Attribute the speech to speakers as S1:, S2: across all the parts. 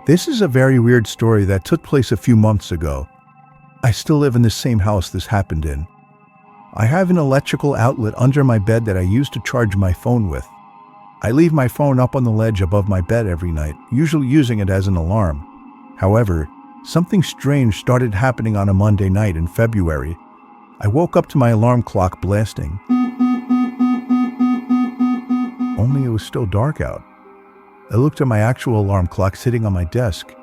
S1: This is a very weird story that took place a few months ago. I still live in the same house this happened in. I have an electrical outlet under my bed that I use to charge my phone with. I leave my phone up on the ledge above my bed every night, usually using it as an alarm. However, something strange started happening on a Monday night in February. I woke up to my alarm clock blasting. Only it was still dark out. I looked at my actual alarm clock sitting on my desk.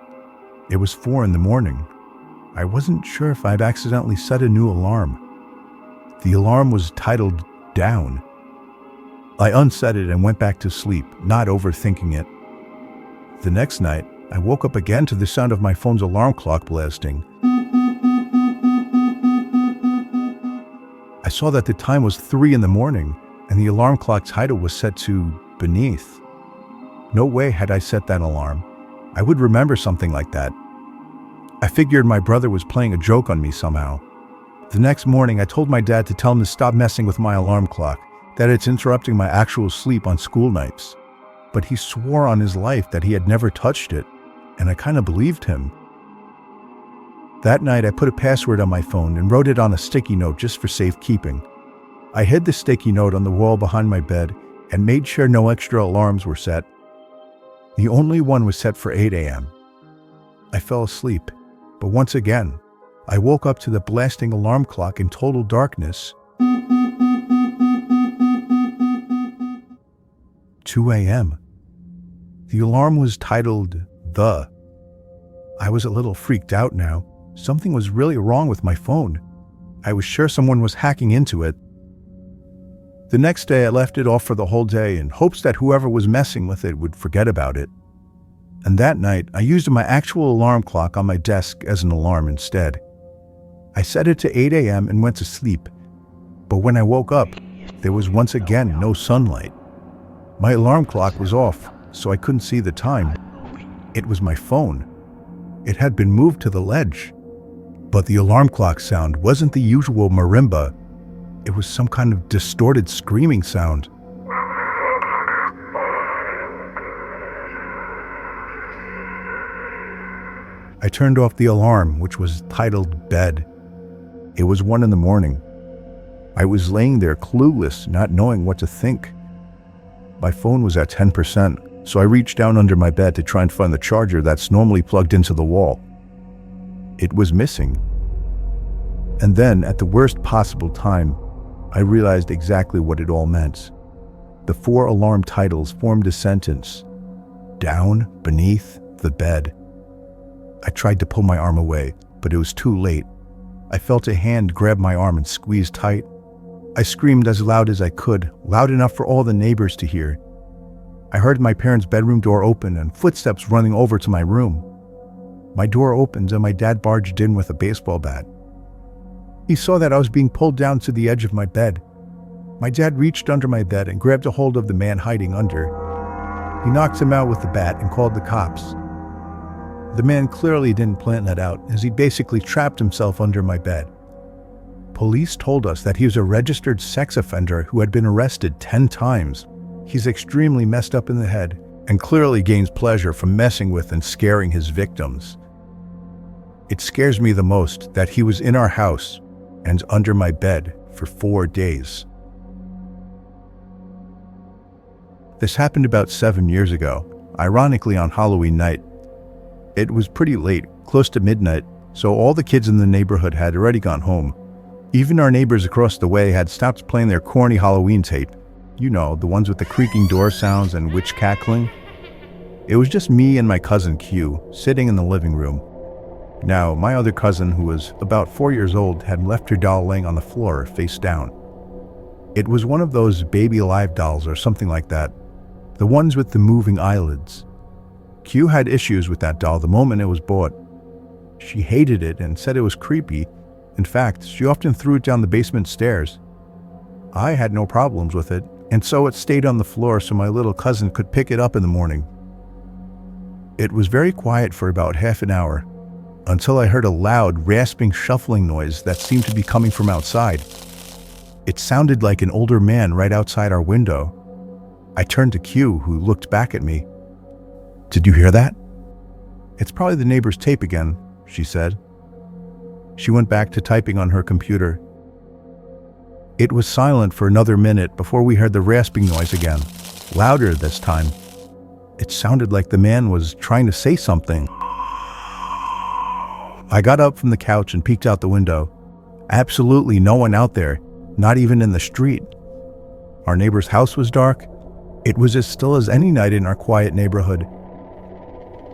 S1: It was 4 in the morning. I wasn't sure if I'd accidentally set a new alarm. The alarm was titled Down. I unset it and went back to sleep, not overthinking it. The next night, I woke up again to the sound of my phone's alarm clock blasting. I saw that the time was 3 in the morning, and the alarm clock's title was set to Beneath. No way had I set that alarm. I would remember something like that. I figured my brother was playing a joke on me somehow. The next morning, I told my dad to tell him to stop messing with my alarm clock, that it's interrupting my actual sleep on school nights. But he swore on his life that he had never touched it, and I kind of believed him. That night, I put a password on my phone and wrote it on a sticky note just for safekeeping. I hid the sticky note on the wall behind my bed and made sure no extra alarms were set. The only one was set for 8 a.m. I fell asleep, but once again, I woke up to the blasting alarm clock in total darkness. 2 a.m. The alarm was titled The. I was a little freaked out now. Something was really wrong with my phone. I was sure someone was hacking into it. The next day, I left it off for the whole day in hopes that whoever was messing with it would forget about it. And that night, I used my actual alarm clock on my desk as an alarm instead. I set it to 8 a.m. and went to sleep. But when I woke up, there was once again no sunlight. My alarm clock was off, so I couldn't see the time. It was my phone. It had been moved to the ledge. But the alarm clock sound wasn't the usual marimba. It was some kind of distorted screaming sound. I turned off the alarm, which was titled Bed. It was 1 in the morning. I was laying there clueless, not knowing what to think. My phone was at 10%, so I reached down under my bed to try and find the charger that's normally plugged into the wall. It was missing. And then, at the worst possible time, I realized exactly what it all meant. The 4 alarm titles formed a sentence: Down, beneath, the bed. I tried to pull my arm away, but it was too late. I felt a hand grab my arm and squeeze tight. I screamed as loud as I could, loud enough for all the neighbors to hear. I heard my parents' bedroom door open and footsteps running over to my room. My door opened and my dad barged in with a baseball bat. He saw that I was being pulled down to the edge of my bed. My dad reached under my bed and grabbed a hold of the man hiding under. He knocked him out with the bat and called the cops. The man clearly didn't plan that out, as he basically trapped himself under my bed. Police told us that he was a registered sex offender who had been arrested 10 times. He's extremely messed up in the head and clearly gains pleasure from messing with and scaring his victims. It scares me the most that he was in our house and under my bed for 4 days. This happened about 7 years ago, ironically on Halloween night. It was pretty late, close to midnight, so all the kids in the neighborhood had already gone home. Even our neighbors across the way had stopped playing their corny Halloween tape. You know, the ones with the creaking door sounds and witch cackling. It was just me and my cousin Q, sitting in the living room. Now, my other cousin, who was about 4 years old, had left her doll laying on the floor, face down. It was one of those baby alive dolls or something like that. The ones with the moving eyelids. Q had issues with that doll the moment it was bought. She hated it and said it was creepy. In fact, she often threw it down the basement stairs. I had no problems with it, and so it stayed on the floor so my little cousin could pick it up in the morning. It was very quiet for about half an hour, until I heard a loud, rasping, shuffling noise that seemed to be coming from outside. It sounded like an older man right outside our window. I turned to Q, who looked back at me. "Did you hear that?" "It's probably the neighbor's tape again," she said. She went back to typing on her computer. It was silent for another minute before we heard the rasping noise again, louder this time. It sounded like the man was trying to say something. I got up from the couch and peeked out the window. Absolutely no one out there, not even in the street. Our neighbor's house was dark. It was as still as any night in our quiet neighborhood.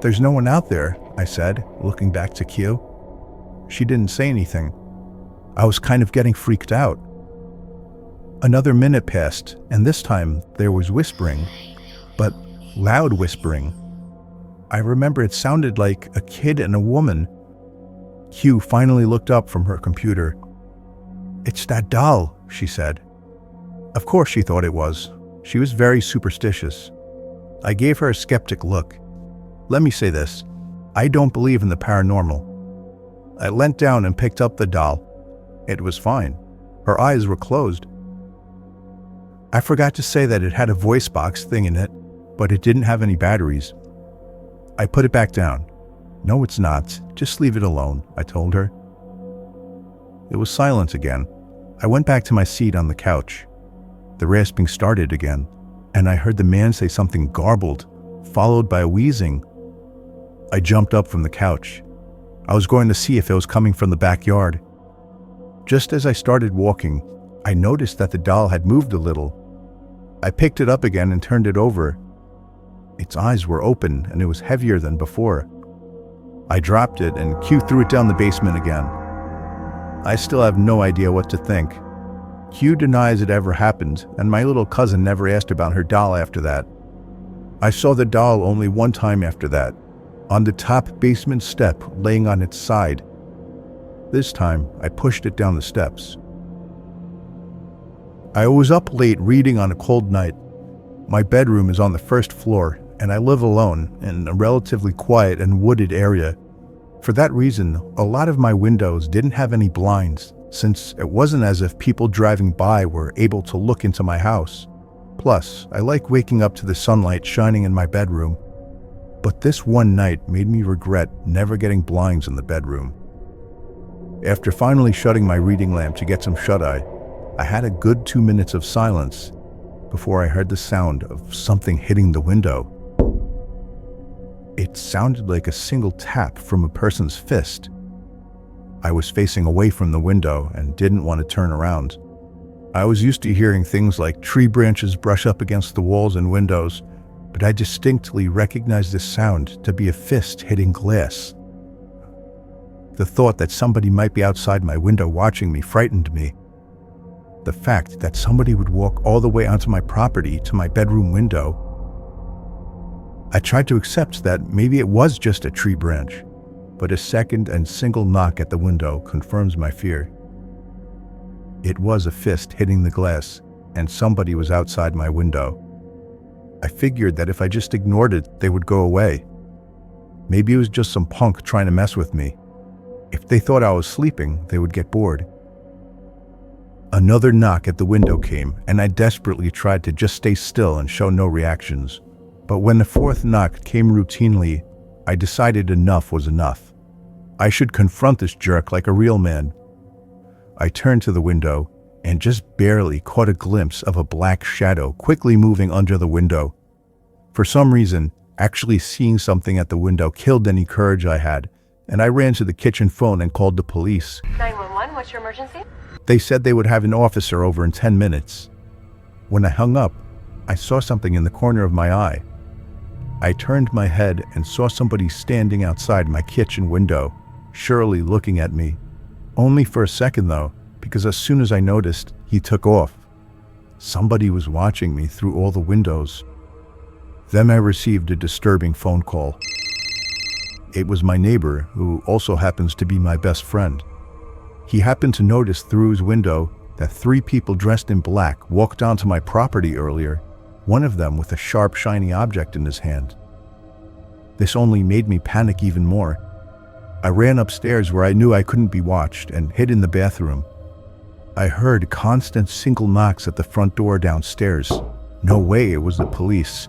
S1: "There's no one out there," I said, looking back to Q. She didn't say anything. I was kind of getting freaked out. Another minute passed, and this time there was whispering, but loud whispering. I remember it sounded like a kid and a woman. Q finally looked up from her computer. "It's that doll," she said. Of course she thought it was. She was very superstitious. I gave her a skeptic look. Let me say this, I don't believe in the paranormal. I leant down and picked up the doll. It was fine. Her eyes were closed. I forgot to say that it had a voice box thing in it, but it didn't have any batteries. I put it back down. "No, it's not. Just leave it alone," I told her. It was silent again. I went back to my seat on the couch. The rasping started again, and I heard the man say something garbled, followed by a wheezing. I jumped up from the couch. I was going to see if it was coming from the backyard. Just as I started walking, I noticed that the doll had moved a little. I picked it up again and turned it over. Its eyes were open, and it was heavier than before. I dropped it, and Q threw it down the basement again. I still have no idea what to think. Q denies it ever happened, and my little cousin never asked about her doll after that. I saw the doll only one time after that, on the top basement step laying on its side. This time, I pushed it down the steps. I was up late reading on a cold night. My bedroom is on the first floor, and I live alone in a relatively quiet and wooded area. For that reason, a lot of my windows didn't have any blinds, since it wasn't as if people driving by were able to look into my house. Plus, I like waking up to the sunlight shining in my bedroom. But this one night made me regret never getting blinds in the bedroom. After finally shutting my reading lamp to get some shut-eye, I had a good 2 minutes of silence before I heard the sound of something hitting the window. It sounded like a single tap from a person's fist. I was facing away from the window and didn't want to turn around. I was used to hearing things like tree branches brush up against the walls and windows, but I distinctly recognized this sound to be a fist hitting glass. The thought that somebody might be outside my window watching me frightened me. The fact that somebody would walk all the way onto my property to my bedroom window. I tried to accept that maybe it was just a tree branch, but a second and single knock at the window confirms my fear. It was a fist hitting the glass, and somebody was outside my window. I figured that if I just ignored it, they would go away. Maybe it was just some punk trying to mess with me. If they thought I was sleeping, they would get bored. Another knock at the window came, and I desperately tried to just stay still and show no reactions. But when the fourth knock came routinely, I decided enough was enough. I should confront this jerk like a real man. I turned to the window and just barely caught a glimpse of a black shadow quickly moving under the window. For some reason, actually seeing something at the window killed any courage I had, and I ran to the kitchen phone and called the police.
S2: 911, what's your emergency?
S1: They said they would have an officer over in 10 minutes. When I hung up, I saw something in the corner of my eye. I turned my head and saw somebody standing outside my kitchen window, surely looking at me. Only for a second though, because as soon as I noticed, he took off. Somebody was watching me through all the windows. Then I received a disturbing phone call. It was my neighbor, who also happens to be my best friend. He happened to notice through his window that 3 people dressed in black walked onto my property earlier, one of them with a sharp, shiny object in his hand. This only made me panic even more. I ran upstairs where I knew I couldn't be watched and hid in the bathroom. I heard constant single knocks at the front door downstairs. No way it was the police.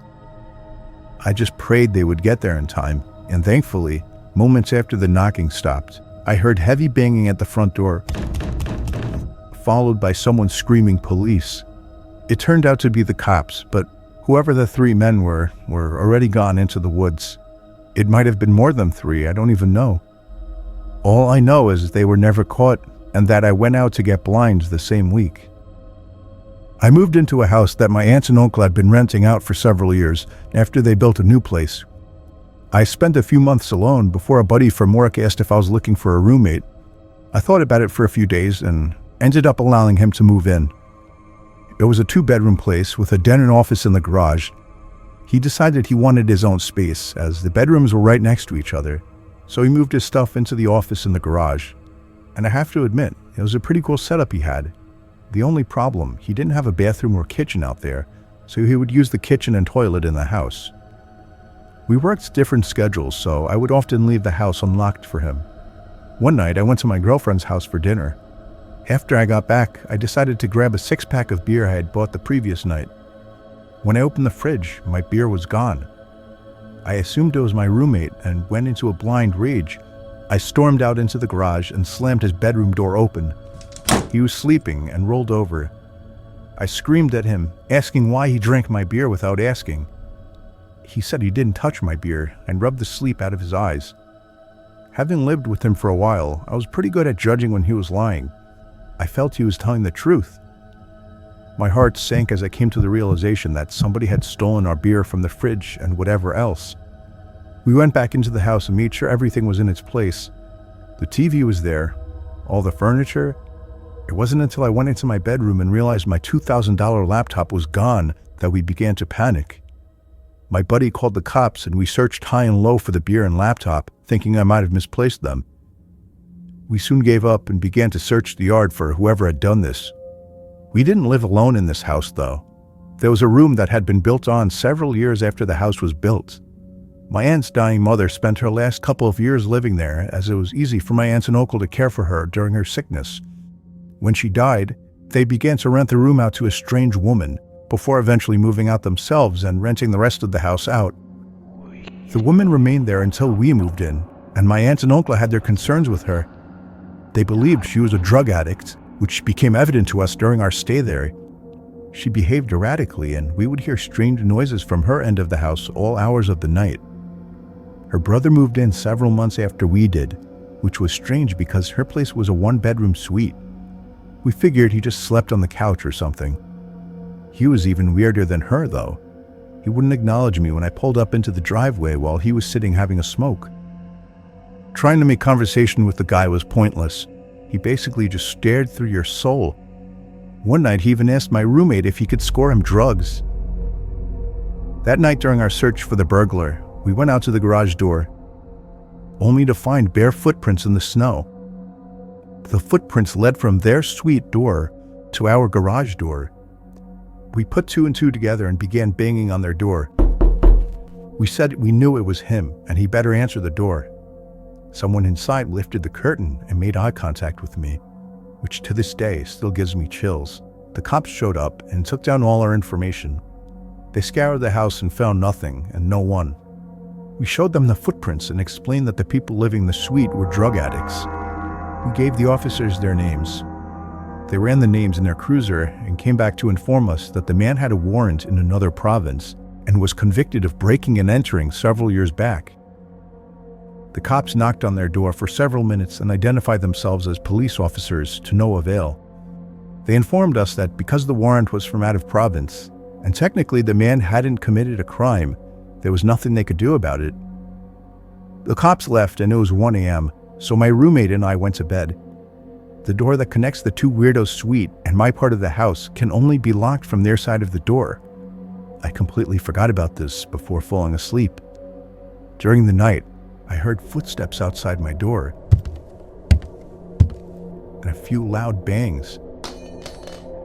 S1: I just prayed they would get there in time, and thankfully, moments after the knocking stopped, I heard heavy banging at the front door, followed by someone screaming police. It turned out to be the cops, but whoever the three men were already gone into the woods. It might have been more than three, I don't even know. All I know is they were never caught and that I went out to get blinds the same week. I moved into a house that my aunt and uncle had been renting out for several years after they built a new place. I spent a few months alone before a buddy from work asked if I was looking for a roommate. I thought about it for a few days and ended up allowing him to move in. It was a 2-bedroom place with a den and office in the garage. He decided he wanted his own space as the bedrooms were right next to each other, so he moved his stuff into the office in the garage. And I have to admit, it was a pretty cool setup he had. The only problem, he didn't have a bathroom or kitchen out there, so he would use the kitchen and toilet in the house. We worked different schedules, so I would often leave the house unlocked for him. One night, I went to my girlfriend's house for dinner. After I got back, I decided to grab a 6-pack of beer I had bought the previous night. When I opened the fridge, my beer was gone. I assumed it was my roommate and went into a blind rage. I stormed out into the garage and slammed his bedroom door open. He was sleeping and rolled over. I screamed at him, asking why he drank my beer without asking. He said he didn't touch my beer and rubbed the sleep out of his eyes. Having lived with him for a while, I was pretty good at judging when he was lying. I felt he was telling the truth. My heart sank as I came to the realization that somebody had stolen our beer from the fridge and whatever else. We went back into the house and made sure everything was in its place. The TV was there, all the furniture. It wasn't until I went into my bedroom and realized my $2,000 laptop was gone that we began to panic. My buddy called the cops and we searched high and low for the beer and laptop, thinking I might have misplaced them. We soon gave up and began to search the yard for whoever had done this. We didn't live alone in this house, though. There was a room that had been built on several years after the house was built. My aunt's dying mother spent her last couple of years living there, as it was easy for my aunt and uncle to care for her during her sickness. When she died, they began to rent the room out to a strange woman, before eventually moving out themselves and renting the rest of the house out. The woman remained there until we moved in, and my aunt and uncle had their concerns with her. They believed she was a drug addict, which became evident to us during our stay there. She behaved erratically, and we would hear strange noises from her end of the house all hours of the night. Her brother moved in several months after we did, which was strange because her place was a 1-bedroom suite. We figured he just slept on the couch or something. He was even weirder than her, though. He wouldn't acknowledge me when I pulled up into the driveway while he was sitting having a smoke. Trying to make conversation with the guy was pointless. He basically just stared through your soul. One night he even asked my roommate if he could score him drugs. That night during our search for the burglar, we went out to the garage door, only to find bare footprints in the snow. The footprints led from their suite door to our garage door. We put 2 and 2 together and began banging on their door. We said we knew it was him and he better answer the door. Someone inside lifted the curtain and made eye contact with me, which to this day still gives me chills. The cops showed up and took down all our information. They scoured the house and found nothing and no one. We showed them the footprints and explained that the people living in the suite were drug addicts. We gave the officers their names. They ran the names in their cruiser and came back to inform us that the man had a warrant in another province and was convicted of breaking and entering several years back. The cops knocked on their door for several minutes and identified themselves as police officers to no avail. They informed us that because the warrant was from out of province, and technically the man hadn't committed a crime, there was nothing they could do about it. The cops left and it was 1 a.m., so my roommate and I went to bed. The door that connects the 2 weirdos' suite and my part of the house can only be locked from their side of the door. I completely forgot about this before falling asleep. During the night, I heard footsteps outside my door and a few loud bangs.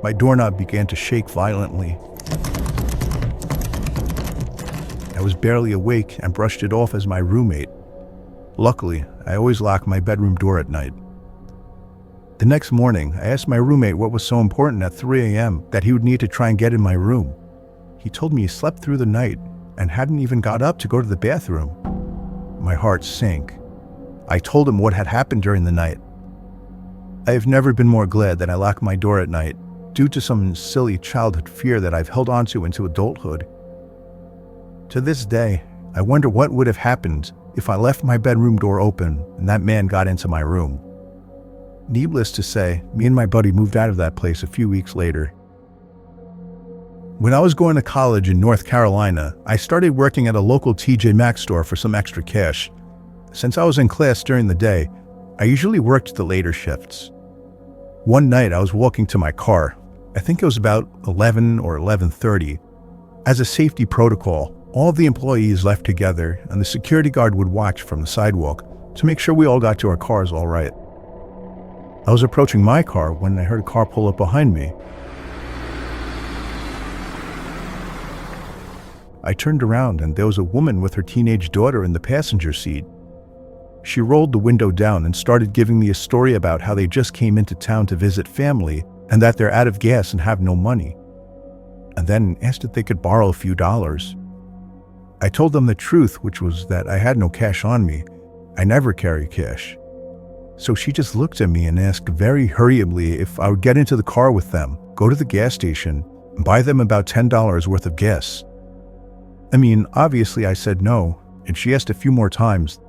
S1: My doorknob began to shake violently. I was barely awake and brushed it off as my roommate. Luckily, I always lock my bedroom door at night. The next morning, I asked my roommate what was so important at 3 a.m. that he would need to try and get in my room. He told me he slept through the night and hadn't even got up to go to the bathroom. my heart sank. I told him what had happened during the night. I have never been more glad that I locked my door at night, due to some silly childhood fear that I've held onto into adulthood. To this day, I wonder what would have happened if I left my bedroom door open and that man got into my room. Needless to say, me and my buddy moved out of that place a few weeks later. When I was going to college in North Carolina, I started working at a local TJ Maxx store for some extra cash. Since I was in class during the day, I usually worked the later shifts. One night I was walking to my car. I think it was about 11 or 11:30. As a safety protocol, all of the employees left together and the security guard would watch from the sidewalk to make sure we all got to our cars all right. I was approaching my car when I heard a car pull up behind me. I turned around and there was a woman with her teenage daughter in the passenger seat. She rolled the window down and started giving me a story about how they just came into town to visit family and that they're out of gas and have no money, and then asked if they could borrow a few dollars. I told them the truth, which was that I had no cash on me. I never carry cash. So she just looked at me and asked very hurriedly if I would get into the car with them, go to the gas station, and buy them about $10 worth of gas. I mean, obviously I said no, and she asked a few more times.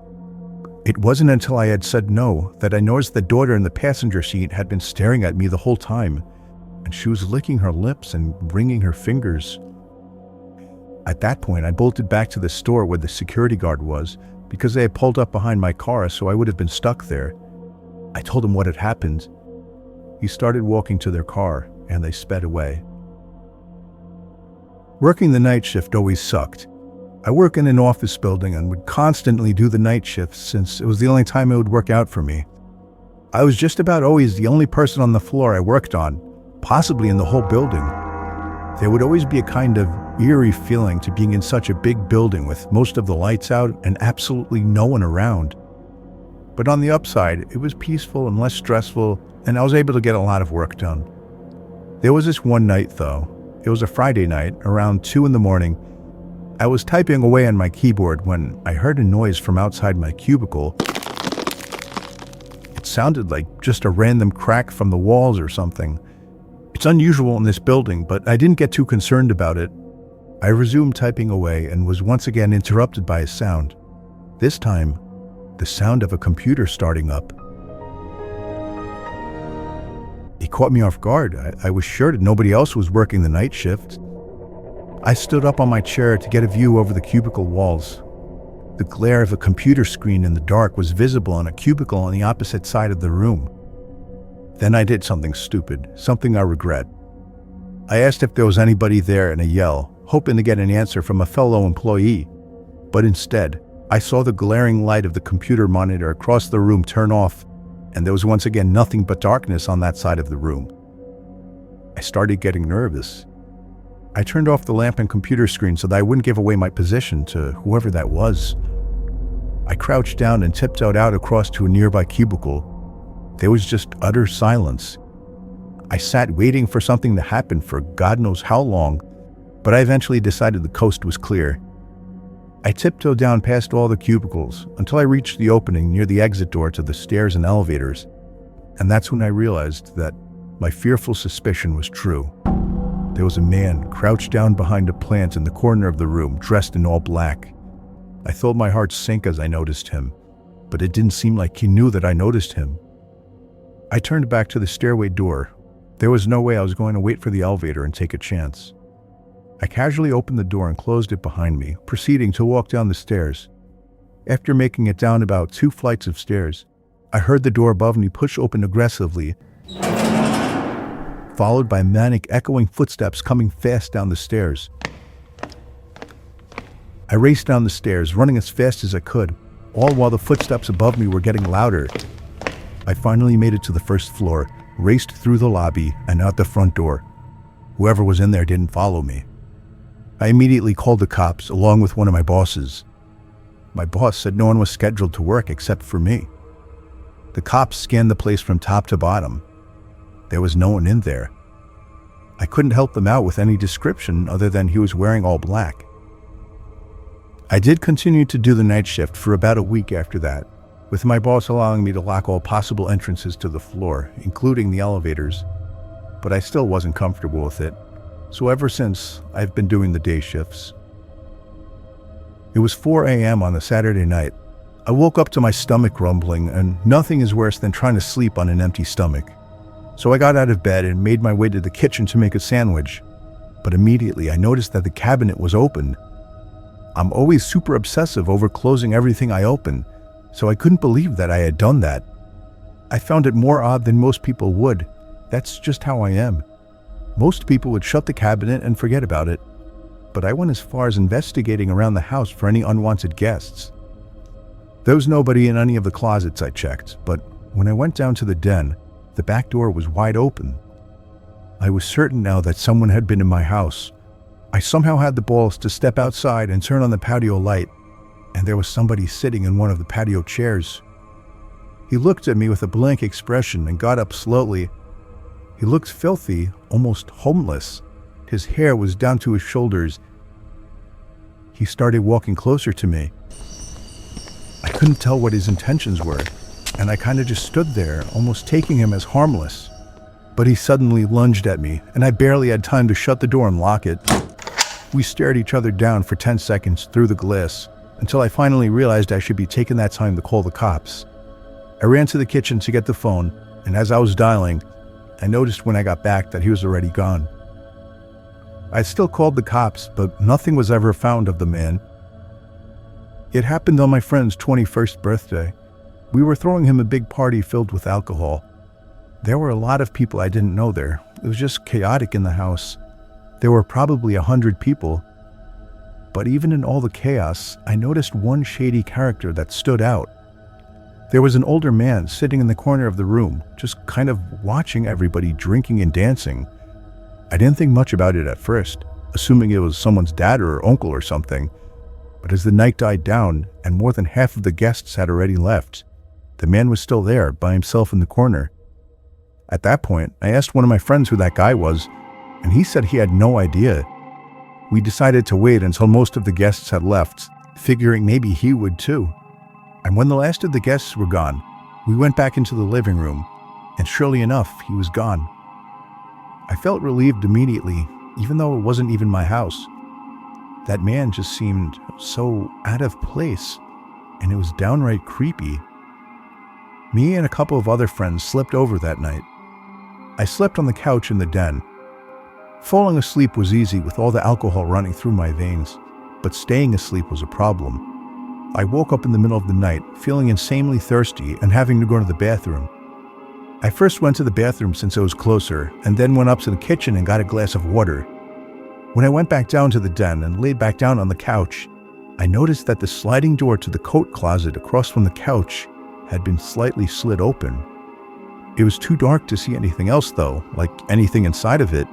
S1: It wasn't until I had said no that I noticed the daughter in the passenger seat had been staring at me the whole time, and she was licking her lips and wringing her fingers. At that point, I bolted back to the store where the security guard was because they had pulled up behind my car, so I would have been stuck there. I told him what had happened. He started walking to their car, and they sped away. Working the night shift always sucked. I work in an office building and would constantly do the night shifts since it was the only time it would work out for me. I was just about always the only person on the floor I worked on, possibly in the whole building. There would always be a kind of eerie feeling to being in such a big building with most of the lights out and absolutely no one around. But on the upside, it was peaceful and less stressful, and I was able to get a lot of work done. There was this one night though. It was a Friday night, around 2 a.m. I was typing away on my keyboard when I heard a noise from outside my cubicle. It sounded like just a random crack from the walls or something. It's unusual in this building, but I didn't get too concerned about it. I resumed typing away and was once again interrupted by a sound. This time, the sound of a computer starting up. It caught me off guard. I was sure that nobody else was working the night shift. I stood up on my chair to get a view over the cubicle walls. The glare of a computer screen in the dark was visible on a cubicle on the opposite side of the room. Then I did something stupid, something I regret. I asked if there was anybody there in a yell, hoping to get an answer from a fellow employee. But instead, I saw the glaring light of the computer monitor across the room turn off, and there was once again nothing but darkness on that side of the room. I started getting nervous. I turned off the lamp and computer screen so that I wouldn't give away my position to whoever that was. I crouched down and tiptoed out across to a nearby cubicle. There was just utter silence. I sat waiting for something to happen for God knows how long, but I eventually decided the coast was clear. I tiptoed down past all the cubicles until I reached the opening near the exit door to the stairs and elevators, and that's when I realized that my fearful suspicion was true. There was a man crouched down behind a plant in the corner of the room, dressed in all black. I felt my heart sink as I noticed him, but it didn't seem like he knew that I noticed him. I turned back to the stairway door. There was no way I was going to wait for the elevator and take a chance. I casually opened the door and closed it behind me, proceeding to walk down the stairs. After making it down about 2 flights of stairs, I heard the door above me push open aggressively, followed by manic echoing footsteps coming fast down the stairs. I raced down the stairs, running as fast as I could, all while the footsteps above me were getting louder. I finally made it to the first floor, raced through the lobby and out the front door. Whoever was in there didn't follow me. I immediately called the cops along with one of my bosses. My boss said no one was scheduled to work except for me. The cops scanned the place from top to bottom. There was no one in there. I couldn't help them out with any description other than he was wearing all black. I did continue to do the night shift for about a week after that, with my boss allowing me to lock all possible entrances to the floor, including the elevators. But I still wasn't comfortable with it, so ever since, I've been doing the day shifts. It was 4 a.m. on a Saturday night. I woke up to my stomach rumbling, and nothing is worse than trying to sleep on an empty stomach. So I got out of bed and made my way to the kitchen to make a sandwich. But immediately I noticed that the cabinet was open. I'm always super obsessive over closing everything I open, so I couldn't believe that I had done that. I found it more odd than most people would. That's just how I am. Most people would shut the cabinet and forget about it. But I went as far as investigating around the house for any unwanted guests. There was nobody in any of the closets I checked, but when I went down to the den, the back door was wide open. I was certain now that someone had been in my house. I somehow had the balls to step outside and turn on the patio light, and there was somebody sitting in one of the patio chairs. He looked at me with a blank expression and got up slowly. He looked filthy, almost homeless. His hair was down to his shoulders. He started walking closer to me. I couldn't tell what his intentions were, and I kind of just stood there, almost taking him as harmless. But he suddenly lunged at me, and I barely had time to shut the door and lock it. We stared each other down for 10 seconds through the glass, until I finally realized I should be taking that time to call the cops. I ran to the kitchen to get the phone, and as I was dialing, I noticed when I got back that he was already gone. I still called the cops, but nothing was ever found of the man. It happened on my friend's 21st birthday. We were throwing him a big party filled with alcohol. There were a lot of people I didn't know there. It was just chaotic in the house. There were probably 100 people. But even in all the chaos, I noticed one shady character that stood out. There was an older man sitting in the corner of the room, just kind of watching everybody drinking and dancing. I didn't think much about it at first, assuming it was someone's dad or uncle or something. But as the night died down and more than half of the guests had already left, the man was still there by himself in the corner. At that point, I asked one of my friends who that guy was, and he said he had no idea. We decided to wait until most of the guests had left, figuring maybe he would too. And when the last of the guests were gone, we went back into the living room, and surely enough, he was gone. I felt relieved immediately, even though it wasn't even my house. That man just seemed so out of place, and it was downright creepy. Me and a couple of other friends slept over that night. I slept on the couch in the den. Falling asleep was easy with all the alcohol running through my veins, but staying asleep was a problem. I woke up in the middle of the night, feeling insanely thirsty and having to go to the bathroom. I first went to the bathroom since it was closer, and then went up to the kitchen and got a glass of water. When I went back down to the den and laid back down on the couch, I noticed that the sliding door to the coat closet across from the couch had been slightly slid open. It was too dark to see anything else though, like anything inside of it.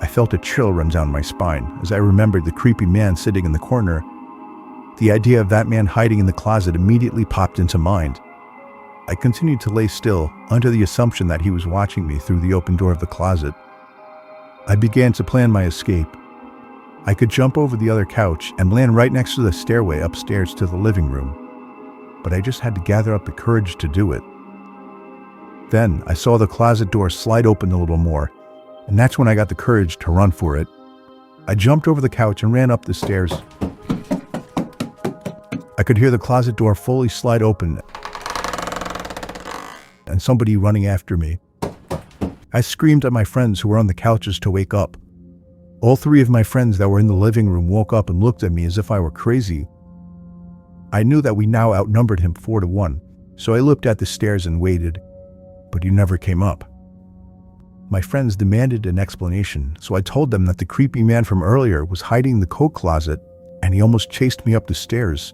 S1: I felt a chill run down my spine as I remembered the creepy man sitting in the corner. The idea of that man hiding in the closet immediately popped into mind. I continued to lay still, under the assumption that he was watching me through the open door of the closet. I began to plan my escape. I could jump over the other couch and land right next to the stairway upstairs to the living room, but I just had to gather up the courage to do it. Then I saw the closet door slide open a little more, and that's when I got the courage to run for it. I jumped over the couch and ran up the stairs. I could hear the closet door fully slide open and somebody running after me. I screamed at my friends who were on the couches to wake up. All three of my friends that were in the living room woke up and looked at me as if I were crazy. I knew that we now outnumbered him 4-1, so I looked at the stairs and waited, but he never came up. My friends demanded an explanation, so I told them that the creepy man from earlier was hiding in the coat closet, and he almost chased me up the stairs.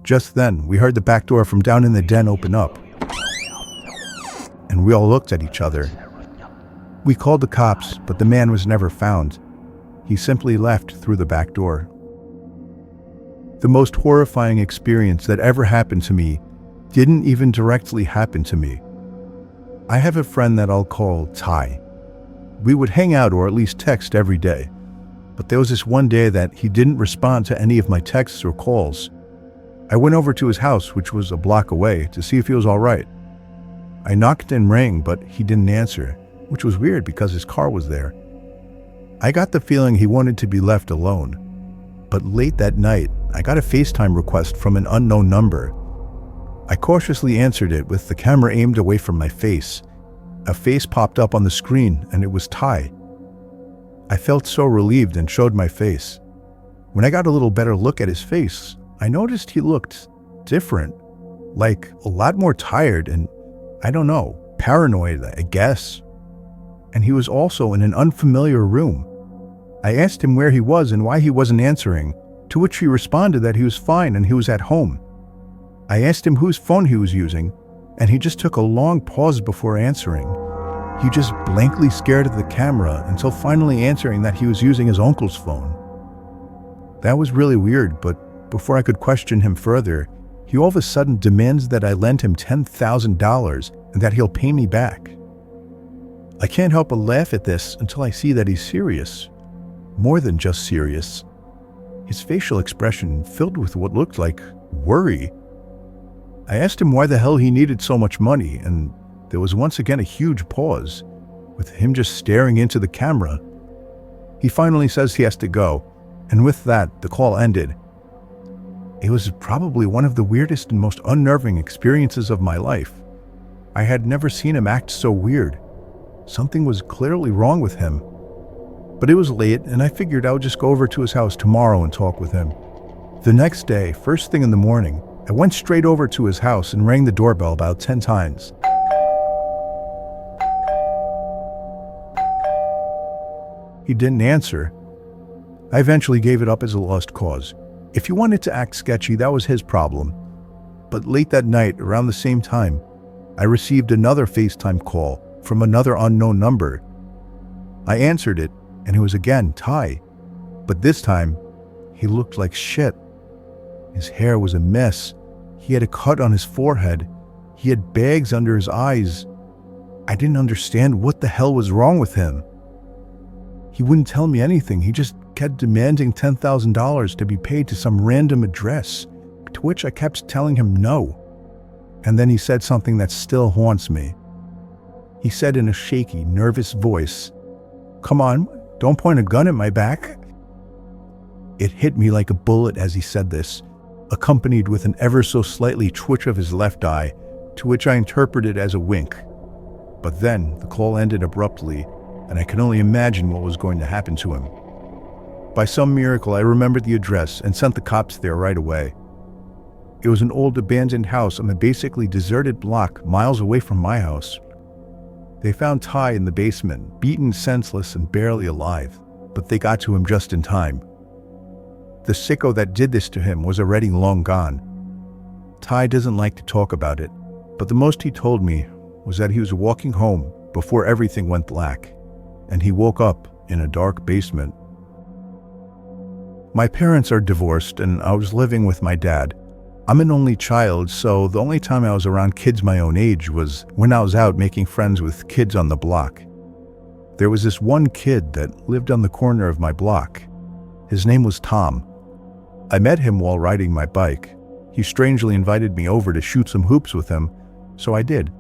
S1: Just then, we heard the back door from down in the den open up, and we all looked at each other. We called the cops, but the man was never found. He simply left through the back door. The most horrifying experience that ever happened to me didn't even directly happen to me. I have a friend that I'll call Ty. We would hang out or at least text every day. But there was this one day that he didn't respond to any of my texts or calls. I went over to his house, which was a block away, to see if he was all right. I knocked and rang, but he didn't answer, which was weird because his car was there. I got the feeling he wanted to be left alone. But late that night, I got a FaceTime request from an unknown number. I cautiously answered it with the camera aimed away from my face. A face popped up on the screen, and it was Ty. I felt so relieved and showed my face. When I got a little better look at his face, I noticed he looked different, like a lot more tired and, I don't know, paranoid, I guess. And he was also in an unfamiliar room. I asked him where he was and why he wasn't answering, to which he responded that he was fine and he was at home. I asked him whose phone he was using, and he just took a long pause before answering. He just blankly stared at the camera until finally answering that he was using his uncle's phone. That was really weird, but before I could question him further, he all of a sudden demands that I lend him $10,000 and that he'll pay me back. I can't help but laugh at this until I see that he's serious. More than just serious. His facial expression filled with what looked like worry. I asked him why the hell he needed so much money, and there was once again a huge pause, with him just staring into the camera. He finally says he has to go, and with that, the call ended. It was probably one of the weirdest and most unnerving experiences of my life. I had never seen him act so weird. Something was clearly wrong with him. But it was late, and I figured I would just go over to his house tomorrow and talk with him. The next day, first thing in the morning, I went straight over to his house and rang the doorbell about 10 times. He didn't answer. I eventually gave it up as a lost cause. If he wanted to act sketchy, that was his problem. But late that night, around the same time, I received another FaceTime call from another unknown number. I answered it, and it was again Ty. But this time, he looked like shit. His hair was a mess. He had a cut on his forehead. He had bags under his eyes. I didn't understand what the hell was wrong with him. He wouldn't tell me anything. He just kept demanding $10,000 to be paid to some random address, to which I kept telling him no. And then he said something that still haunts me. He said in a shaky, nervous voice, "Come on, don't point a gun at my back." It hit me like a bullet as he said this, accompanied with an ever so slightly twitch of his left eye, to which I interpreted as a wink. But then the call ended abruptly, and I could only imagine what was going to happen to him. By some miracle, I remembered the address and sent the cops there right away. It was an old abandoned house on a basically deserted block miles away from my house. They found Ty in the basement, beaten senseless and barely alive, but they got to him just in time. The sicko that did this to him was already long gone. Ty doesn't like to talk about it, but the most he told me was that he was walking home before everything went black, and he woke up in a dark basement. My parents are divorced, and I was living with my dad. I'm an only child, so the only time I was around kids my own age was when I was out making friends with kids on the block. There was this one kid that lived on the corner of my block. His name was Tom. I met him while riding my bike. He strangely invited me over to shoot some hoops with him, so I did.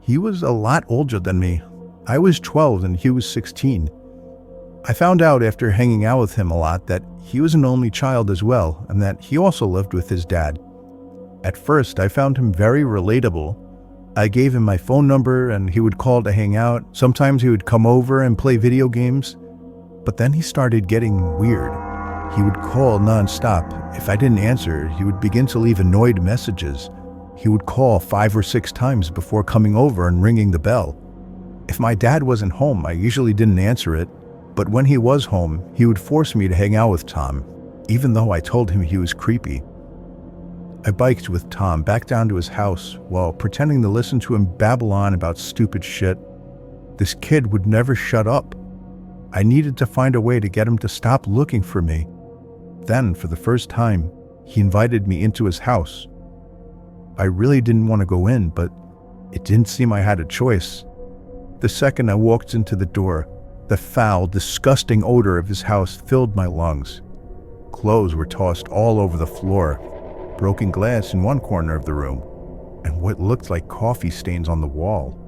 S1: He was a lot older than me. I was 12 and he was 16. I found out after hanging out with him a lot that he was an only child as well, and that he also lived with his dad. At first, I found him very relatable. I gave him my phone number and he would call to hang out. Sometimes he would come over and play video games. But then he started getting weird. He would call nonstop. If I didn't answer, he would begin to leave annoyed messages. He would call 5 or 6 times before coming over and ringing the bell. If my dad wasn't home, I usually didn't answer it. But when he was home, he would force me to hang out with Tom, even though I told him he was creepy. I biked with Tom back down to his house while pretending to listen to him babble on about stupid shit. This kid would never shut up. I needed to find a way to get him to stop looking for me. Then, for the first time, he invited me into his house. I really didn't want to go in, but it didn't seem I had a choice. The second I walked into the door, The foul, disgusting odor of his house filled my lungs. Clothes were tossed all over the floor, broken glass in one corner of the room, and what looked like coffee stains on the wall.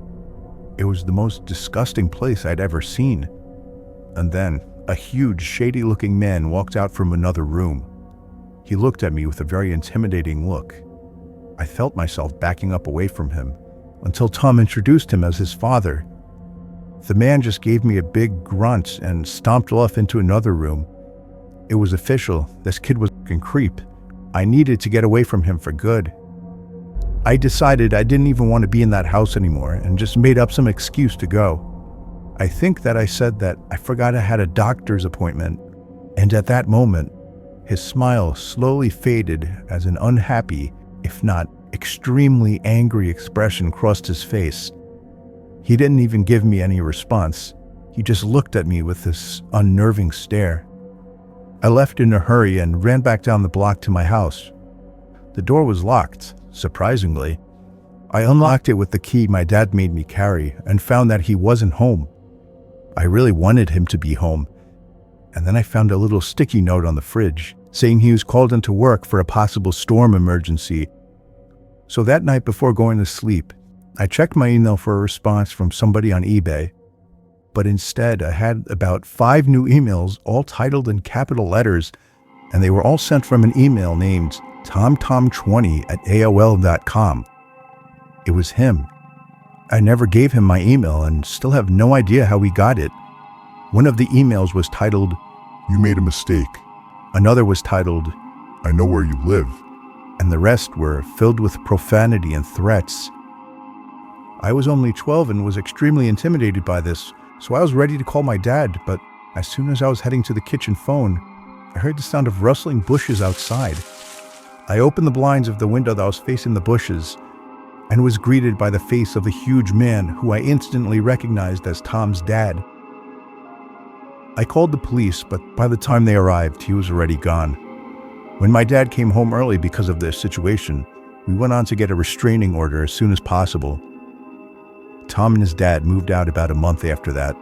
S1: It was the most disgusting place I'd ever seen. And then, a huge, shady-looking man walked out from another room. He looked at me with a very intimidating look. I felt myself backing up away from him, until Tom introduced him as his father. The man just gave me a big grunt and stomped off into another room. It was official. This kid was a fucking creep. I needed to get away from him for good. I decided I didn't even want to be in that house anymore and just made up some excuse to go. I think that I said that I forgot I had a doctor's appointment, and at that moment, his smile slowly faded as an unhappy, if not extremely angry expression crossed his face. He didn't even give me any response. He just looked at me with this unnerving stare. I left in a hurry and ran back down the block to my house. The door was locked, surprisingly. I unlocked it with the key my dad made me carry and found that he wasn't home. I really wanted him to be home. And then I found a little sticky note on the fridge saying he was called into work for a possible storm emergency. So that night before going to sleep, I checked my email for a response from somebody on eBay. But instead, I had about 5 new emails, all titled in capital letters, and they were all sent from an email named tomtom20@aol.com. It was him. I never gave him my email and still have no idea how he got it. One of the emails was titled,
S2: "You made a mistake.
S1: another was titled,
S2: I know where you live."
S1: and the rest were filled with profanity and threats. I was only 12 and was extremely intimidated by this, so I was ready to call my dad, but as soon as I was heading to the kitchen phone, I heard the sound of rustling bushes outside. I opened the blinds of the window that was facing the bushes and was greeted by the face of a huge man who I instantly recognized as Tom's dad. I called the police, but by the time they arrived, he was already gone. When my dad came home early because of this situation, we went on to get a restraining order as soon as possible. Tom and his dad moved out about a month after that.